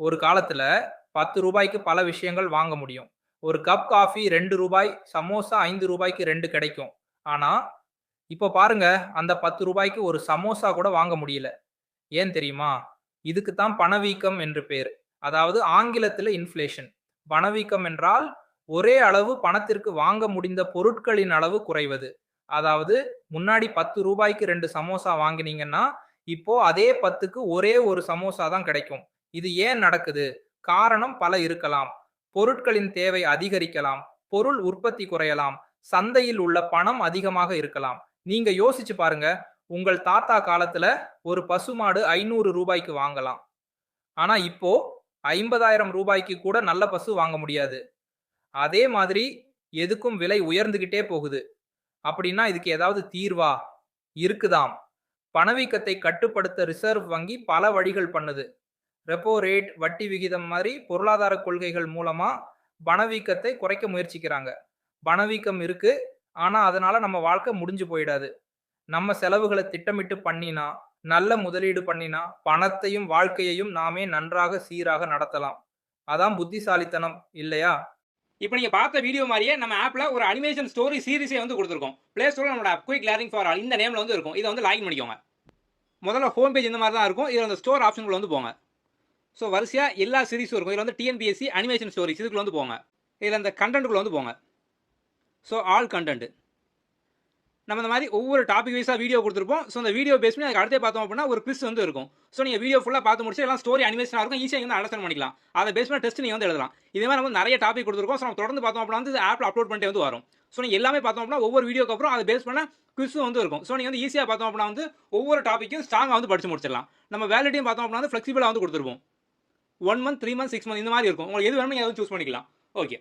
ஒரு காலத்துல ₹10க்கு பல விஷயங்கள் வாங்க முடியும். ஒரு கப் காஃபி ₹2, சமோசா ₹5க்கு 2 கிடைக்கும். ஆனா, இப்ப பாருங்க அந்த ₹10க்கு ஒரு சமோசா கூட வாங்க முடியல. ஏன் தெரியுமா? இதுக்கு தான் பணவீக்கம் என்று பேரு. அதாவது ஆங்கிலத்தில இன்ஃப்ளேஷன். பணவீக்கம் என்றால் ஒரே அளவு பணத்திற்கு வாங்க முடிந்த பொருட்களின் அளவு குறைவது. அதாவது முன்னாடி ₹10க்கு 2 சமோசா வாங்கினீங்கன்னா, இப்போ அதே 10க்கு ஒரே ஒரு சமோசா தான் கிடைக்கும். இது ஏன் நடக்குது? காரணம் பல இருக்கலாம். பொருட்களின் தேவை அதிகரிக்கலாம். பொருள் உற்பத்தி குறையலாம். சந்தையில் உள்ள பணம் அதிகமாக இருக்கலாம். நீங்க யோசிச்சு பாருங்க. உங்கள் தாத்தா காலத்துல ஒரு பசுமாடு ₹500க்கு வாங்கலாம். ஆனா இப்போ ₹50,000க்கு கூட நல்ல பசு வாங்க முடியாது. அதே மாதிரி எதுக்கும் விலை உயர்ந்துகிட்டே போகுது. அப்படின்னா இதுக்கு ஏதாவது தீர்வா? இருக்குதாம். பணவீக்கத்தை கட்டுப்படுத்த ரிசர்வ் வங்கி பல வழிகள் பண்ணுது. ரெப்போ ரேட், வட்டி விகிதம் மாதிரி பொருளாதார கொள்கைகள் மூலமா பணவீக்கத்தை குறைக்க முயற்சிக்கிறாங்க. பணவீக்கம் இருக்கு. ஆனா அதனால நம்ம வாழ்க்கை முடிஞ்சு போயிடாது. நம்ம செலவுகள திட்டமிட்டு பண்ணினா, நல்ல முதலீடு பண்ணினா, பணத்தையும் வாழ்க்கையையும் நாமே நன்றாக சீராக நடத்தலாம். அதான் புத்திசாலித்தனம் இல்லையா? இப்போ நீங்க பார்த்த வீடியோ மாரியே நம்ம ஆப்ல ஒரு அனிமேஷன் ஸ்டோரி சீரிஸே வந்து குடுத்துருக்கோம். Play Storeல நம்மளோட app quick learning for all இந்த நேம்ல வந்து இருக்கும். இத வந்து லாகின் பண்ணிக்கோங்க. முதல்ல ஹோம் பேஜ் இந்த மாரி தான் இருக்கும். இதுல அந்த ஸ்டோர் ஆப்ஷன்குள்ள வந்து போங்க. ஸோ வரிசையா எல்லா சீரிஸும் இருக்கும். இதுல வந்து டிஎன்பிஎஸ்சி அனிமேஷன் ஸ்டோரிஸ் இதுக்குள்ள வந்து போங்க. இதுல இந்த கண்டென்ட்குள்ள வந்து போங்க. So all content. நம்ம இந்த மாதிரி ஒவ்வொரு டாபிக் வைஸா வீடியோ கொடுத்துருப்போம். ஸோ அந்த வீடியோ பேஸ் பண்ணி அதுக்கு அடுத்தே பார்த்தோம் அப்படின்னா ஒரு குவிஸ் வந்து இருக்கும். ஸோ நீங்க வீடியோ ஃபுல்லா பார்த்து முடிச்சு எல்லாம் ஸ்டோரி அனிமேஷனா இருக்கும். ஈஸியா வந்து அண்டர்ஸ்டாண்ட் பண்ணிக்கலாம். அதை பேஸ் பண்ண டெஸ்ட் நீங்க வந்து எழுதலாம். இதே மாதிரி நம்ம நிறைய டாபிக் கொடுத்துருக்கோம். ஸோ நம்ம தொடர்ந்து பார்த்தோம் அப்படின்னா வந்து ஆப்ல அப்லோட் பண்ணிட்டே வந்து வரும். ஸோ நீங்க எல்லாமே பார்த்தோம் அப்படின்னா ஒவ்வொரு வீடியோக்கு அப்புறம் அதை பேஸ் பண்ண குவிஸும் வந்து இருக்கும். ஸோ நீங்க வந்து ஈஸியா பார்த்தோம் அப்படின்னா வந்து ஒவ்வொரு டாபிக்கும் ஸ்ட்ராங்கா வந்து படிச்சு முடிச்சிடலாம். நம்ம வேலிடியும் பார்த்தோம் அப்படின்னா வந்து ஃபிளெக்சிபிளா வந்து கொடுத்துருப்போம். 1 மந்த், 3 மந்த், 6 மந்த் இந்த மாதிரி இருக்கும். உங்களுக்கு எது வேணுமோ நீங்க அதை சூஸ் பண்ணிக்கலாம். ஓகே.